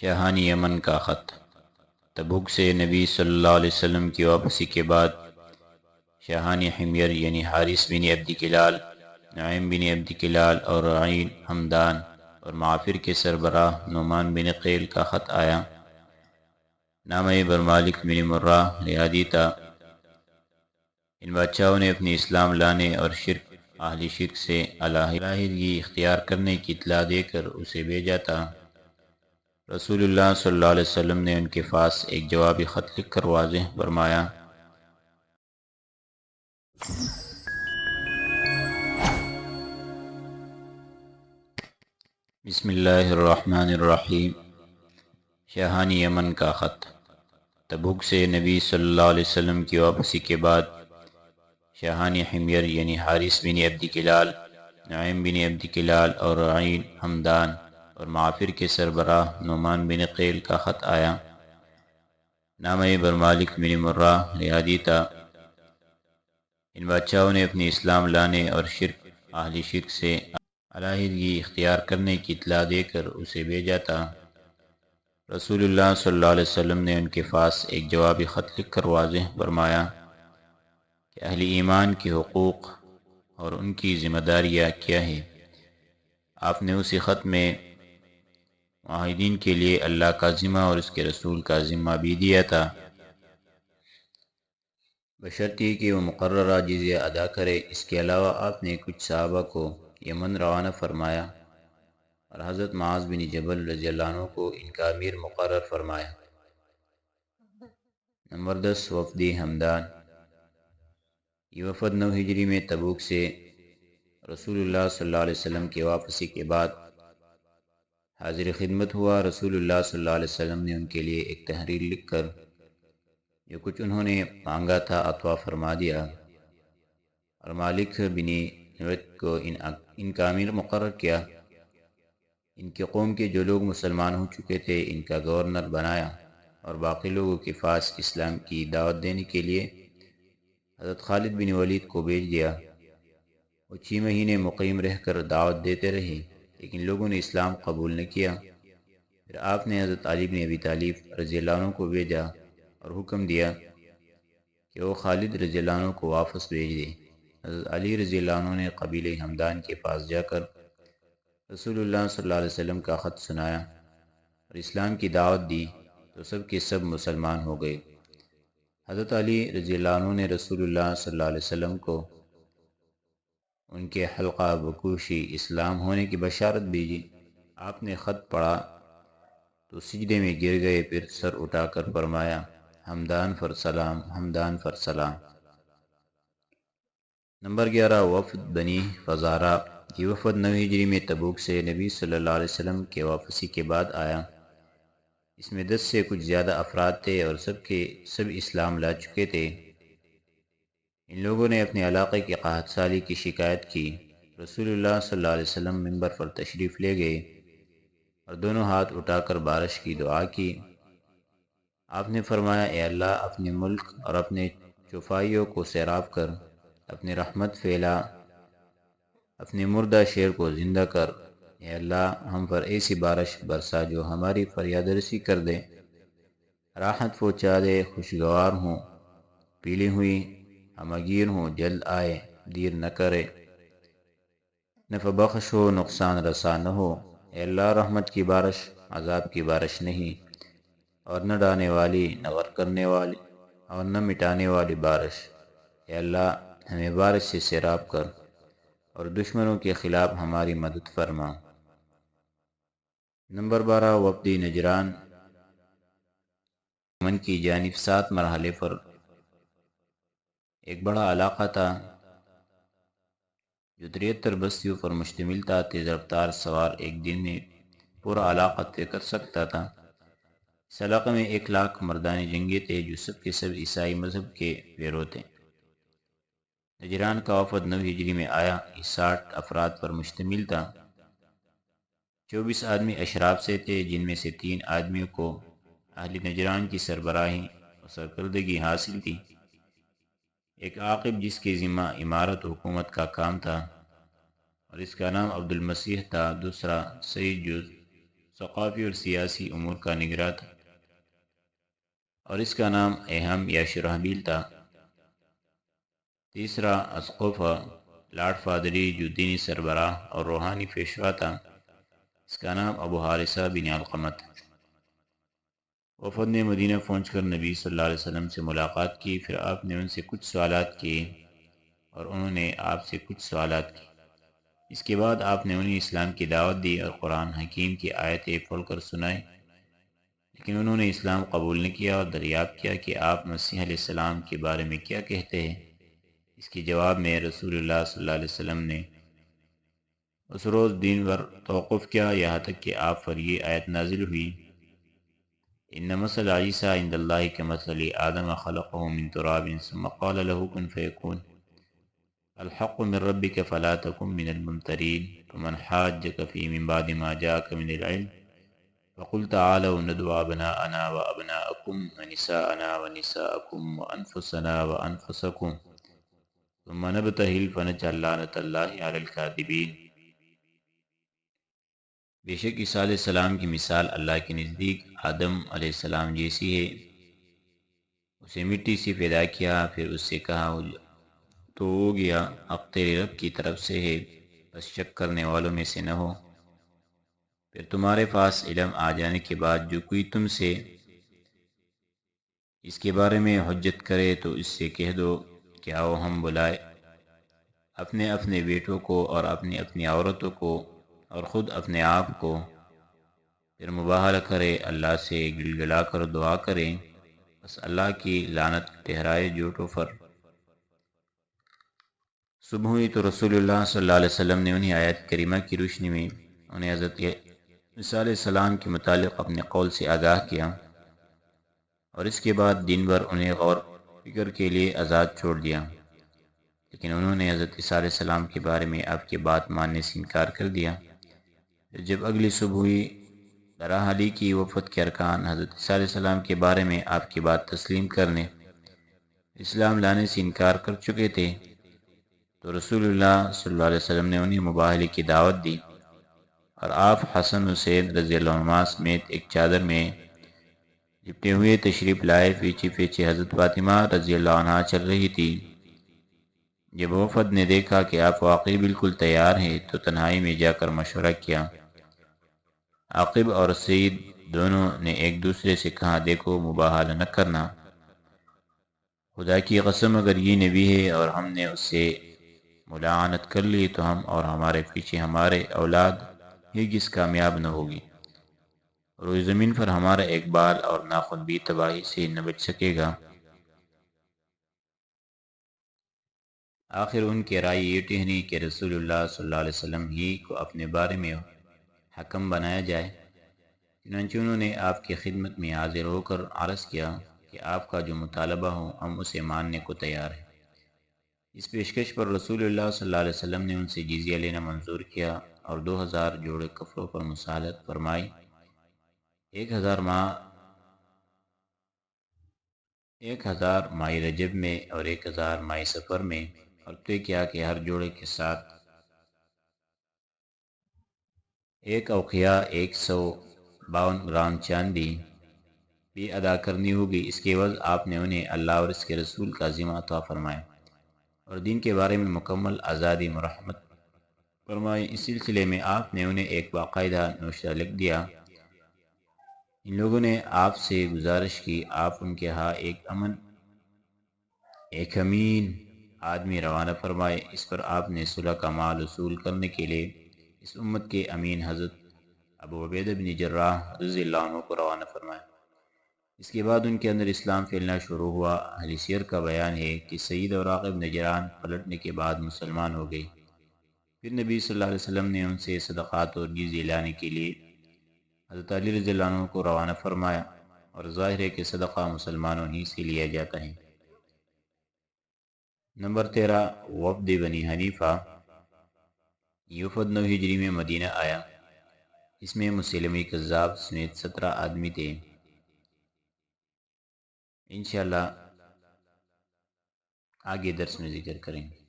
شاہان یمن کا خط۔ تبوک سے نبی صلی اللہ علیہ وسلم کی واپسی کے بعد شاہان حمیر یعنی حارث بن عبد کلال، نعیم بن عبد کلال اور رعین حمدان اور معافر کے سربراہ نعمان بن قیل کا خط آیا۔ نامہ برمالک بن مرہ ریادی تھا۔ ان بادشاہوں نے اپنی اسلام لانے اور اہل شرک سے علیحدگی اختیار کرنے کی اطلاع دے کر اسے بھیجا تھا۔ رسول اللہ صلی اللہ علیہ وسلم نے ان کے پاس ایک جوابی خط لکھ کر واضح فرمایا: بسم اللہ الرحمن الرحیم۔ شاہان یمن کا خط۔ تبوک سے نبی صلی اللہ علیہ وسلم کی واپسی کے بعد شاہان حمیر یعنی حارث بن عبد کلال، نعیم بن عبد کلال اور رعین حمدان اور معافر کے سربراہ نعمان بن قیل کا خط آیا۔ نامہ برمالک بن مرہ ریادی تھا۔ ان بادشاہوں نے اپنی اسلام لانے اور اہل شرک سے علیحدگی اختیار کرنے کی اطلاع دے کر اسے بھیجا تھا۔ رسول اللہ صلی اللہ علیہ وسلم نے ان کے پاس ایک جوابی خط لکھ کر واضح فرمایا کہ اہل ایمان کے حقوق اور ان کی ذمہ داریاں کیا ہیں۔ آپ نے اسی خط میں معاہدین کے لیے اللہ کا ذمہ اور اس کے رسول کا ذمہ بھی دیا تھا، بشرطیہ کہ وہ مقررہ جزیہ ادا کرے۔ اس کے علاوہ آپ نے کچھ صحابہ کو یمن روانہ فرمایا اور حضرت معاذ بن جبل رضی اللہ عنہ کو ان کا امیر مقرر فرمایا۔ نمبر 10 وفد حمدان۔ یہ وفد 9 ہجری میں تبوک سے رسول اللہ صلی اللہ علیہ وسلم کی واپسی کے بعد حاضر خدمت ہوا۔ رسول اللہ صلی اللہ علیہ وسلم نے ان کے لیے ایک تحریر لکھ کر جو کچھ انہوں نے مانگا تھا عطا فرما دیا اور مالک بن نویت کو ان کا امیر مقرر کیا۔ ان کی قوم کے جو لوگ مسلمان ہو چکے تھے ان کا گورنر بنایا اور باقی لوگوں کے پاس اسلام کی دعوت دینے کے لیے حضرت خالد بن ولید کو بھیج دیا۔ وہ 6 مہینے مقیم رہ کر دعوت دیتے رہے لیکن لوگوں نے اسلام قبول نہ کیا۔ پھر آپ نے حضرت علی بن ابی طالب رضی اللہ عنہ کو بھیجا اور حکم دیا کہ وہ خالد رضی اللہ عنہ کو واپس بھیج دے۔ حضرت علی رضی اللہ عنہ نے قبیلہ حمدان کے پاس جا کر رسول اللہ صلی اللہ علیہ وسلم کا خط سنایا اور اسلام کی دعوت دی تو سب کے سب مسلمان ہو گئے۔ حضرت علی رضی اللہ عنہ نے رسول اللہ صلی اللہ علیہ وسلم کو ان کے حلقہ بکوشی اسلام ہونے کی بشارت بھیجی۔ آپ نے خط پڑھا تو سجدے میں گر گئے، پھر سر اٹھا کر فرمایا: حمدان فر سلام، حمدان فر سلام۔ نمبر 11 وفد بنی فزارہ۔ یہ وفد 9 ہجری میں تبوک سے نبی صلی اللہ علیہ وسلم کے واپسی کے بعد آیا۔ اس میں 10 سے کچھ زیادہ افراد تھے اور سب کے سب اسلام لا چکے تھے۔ ان لوگوں نے اپنے علاقے کی قحط سالی کی شکایت کی۔ رسول اللہ صلی اللہ علیہ وسلم منبر پر تشریف لے گئے اور دونوں ہاتھ اٹھا کر بارش کی دعا کی۔ آپ نے فرمایا: اے اللہ، اپنے ملک اور اپنے چوپایوں کو سیراب کر، اپنی رحمت پھیلا، اپنے مردہ شیر کو زندہ کر۔ اے اللہ، ہم پر ایسی بارش برسا جو ہماری فریاد رسی کر دے، راحت پہنچا دے، خوشگوار ہوں، پیلی ہوئی ہمگیر ہوں، جلد آئے، دیر نہ کرے، نفع بخش ہو، نقصان رسا نہ ہو۔ اے اللہ، رحمت کی بارش، عذاب کی بارش نہیں، اور نہ ڈانے والی، نہ غرق کرنے والی اور نہ مٹانے والی بارش۔ اے اللہ، ہمیں بارش سے سیراب کر اور دشمنوں کے خلاف ہماری مدد فرما۔ نمبر 12 وفد نجران۔ یمن کی جانب 7 مرحلے پر ایک بڑا علاقہ تھا جو 73 بستیوں پر مشتمل تھا۔ تیز رفتار سوار ایک دن میں پورا علاقہ طے کر سکتا تھا۔ اس علاقے میں 1 لاکھ مردان جنگی تھے جو سب کے سب عیسائی مذہب کے پیرو تھے۔ نجران کا وفد 9 ہجری میں آیا۔ یہ 60 افراد پر مشتمل تھا۔ 24 آدمی اشراف سے تھے جن میں سے 3 آدمیوں کو اہل نجران کی سربراہی اور سرکردگی حاصل تھی۔ ایک عاقب جس کے ذمہ امارت و حکومت کا کام تھا اور اس کا نام عبد المسیح تھا، دوسرا سید جو ثقافی اور سیاسی امور کا نگراں تھا، اور اس کا نام اہم یا شرحبیل تھا۔ تیسرا اسقفہ لارڈ فادری جو دینی سربراہ اور روحانی پیشوا تھا، اس کا نام ابو حارثہ بن علقمہ تھا۔ وفد نے مدینہ پہنچ کر نبی صلی اللہ علیہ وسلم سے ملاقات کی، پھر آپ نے ان سے کچھ سوالات کیے اور انہوں نے آپ سے کچھ سوالات کی۔ اس کے بعد آپ نے انہیں اسلام کی دعوت دی اور قرآن حکیم کی آیتیں پڑھ کر سنائی، لیکن انہوں نے اسلام قبول نہیں کیا اور دریافت کیا کہ آپ مسیح علیہ السلام کے بارے میں کیا کہتے ہیں۔ اس کے جواب میں رسول اللہ صلی اللہ علیہ وسلم نے اس روز دین پر توقف کیا، یہاں تک کہ آپ پر یہ آیت نازل ہوئی، ان مثل عیسیٰ عند اللہ کمثل آدم خلقه من تراب ثم قال له كن فيكون الحق من ربك فلا تكن من الممترين فمن حاجك فيه من بعد ما جاءك من العلم فقل تعالوا ندعو أبناءنا وأبناءكم ونساءنا ونساءكم وأنفسنا وأنفسكم ثم نبتهل فنجعل لعنة الله على الكاذبين۔ بے شک عیسیٰ علیہ السلام کی مثال اللہ کے نزدیک آدم علیہ السلام جیسی ہے۔ اسے مٹی سے پیدا کیا، پھر اس سے کہا تو ہو گیا، اب تیرے رب کی طرف سے ہے، بس شک کرنے والوں میں سے نہ ہو۔ پھر تمہارے پاس علم آ جانے کے بعد جو کوئی تم سے اس کے بارے میں حجت کرے تو اس سے کہہ دو کہ آؤ ہم بلائے اپنے اپنے بیٹوں کو اور اپنی اپنی عورتوں کو اور خود اپنے آپ کو، پھر مباہلہ کرے، اللہ سے گل گلا کر دعا کریں، بس اللہ کی لعنت ٹھہرائے جھوٹوں پر۔ صبح ہوئی تو رسول اللہ صلی اللہ علیہ وسلم نے انہیں آیت کریمہ کی روشنی میں انہیں حضرت عیسیٰ علیہ السلام کے متعلق اپنے قول سے آگاہ کیا، اور اس کے بعد دن بھر انہیں غور فکر کے لیے آزاد چھوڑ دیا، لیکن انہوں نے حضرت عیسیٰ علیہ السلام کے بارے میں آپ کی بات ماننے سے انکار کر دیا۔ جب اگلی صبح ہوئی، بہرحالی کی وفد کے ارکان حضرت عیسیٰ علیہ السلام کے بارے میں آپ کی بات تسلیم کرنے، اسلام لانے سے انکار کر چکے تھے، تو رسول اللہ صلی اللہ علیہ وسلم نے انہیں مباہلے کی دعوت دی، اور آپ حسن حسین رضی اللہ عنہما سمیت ایک چادر میں لپٹے ہوئے تشریف لائے۔ پیچھے پیچھے حضرت فاطمہ رضی اللہ عنہا چل رہی تھی۔ جب وفد نے دیکھا کہ آپ واقعی بالکل تیار ہیں تو تنہائی میں جا کر مشورہ کیا۔ عاقب اور سعید دونوں نے ایک دوسرے سے کہا، دیکھو مباہلہ نہ کرنا، خدا کی قسم اگر یہ نبی ہے اور ہم نے اس سے ملاعنت کر لی تو ہم اور ہمارے پیچھے ہمارے اولاد ہرگز کامیاب نہ ہوگی، روئے زمین پر ہمارا ایک بال اور ناخن بھی تباہی سے نہ بچ سکے گا۔ آخر ان کی رائے یہ ٹہنی کہ رسول اللہ صلی اللہ علیہ وسلم ہی کو اپنے بارے میں حکم بنایا جائے۔ چنانچہ انہوں نے آپ کی خدمت میں حاضر ہو کر عرض کیا کہ آپ کا جو مطالبہ ہو ہم اسے ماننے کو تیار ہیں۔ اس پیشکش پر رسول اللہ صلی اللہ علیہ وسلم نے ان سے جزیہ لینا منظور کیا اور 2000 جوڑے کفروں پر مصالحت فرمائی، 1000 ماہ رجب میں اور 1000 ماہ سفر میں، اور طے کیا کہ ہر جوڑے کے ساتھ ایک اوقیہ 152 گرام چاندی بھی ادا کرنی ہوگی۔ اس کے عوض آپ نے انہیں اللہ اور اس کے رسول کا ذمہ عطا فرمایا اور دین کے بارے میں مکمل آزادی مرحمت فرمائی۔ اس سلسلے میں آپ نے انہیں ایک باقاعدہ نوشتہ لکھ دیا۔ ان لوگوں نے آپ سے گزارش کی آپ ان کے ہاں ایک امین آدمی روانہ فرمائے۔ اس پر آپ نے صلح کا مال وصول کرنے کے لیے اس امت کے امین حضرت ابو عبیدہ بن جراح رضی اللہ عنہ کو روانہ فرمایا۔ اس کے بعد ان کے اندر اسلام پھیلنا شروع ہوا۔ اہل سیر کا بیان ہے کہ سعید اور عاقب نجران پلٹنے کے بعد مسلمان ہو گئے۔ پھر نبی صلی اللہ علیہ وسلم نے ان سے صدقات اور جزیہ لانے کے لیے حضرت علی رضی اللہ عنہ کو روانہ فرمایا، اور ظاہر ہے کہ صدقہ مسلمانوں ہی سے لیا جاتا ہے۔ نمبر 13، وفد بنی حنیفہ۔ یہ وفد 9 ہجری میں مدینہ آیا۔ اس میں مسلمہ کذاب سمیت 17 آدمی تھے۔ انشاءاللہ آگے درس میں ذکر کریں گے۔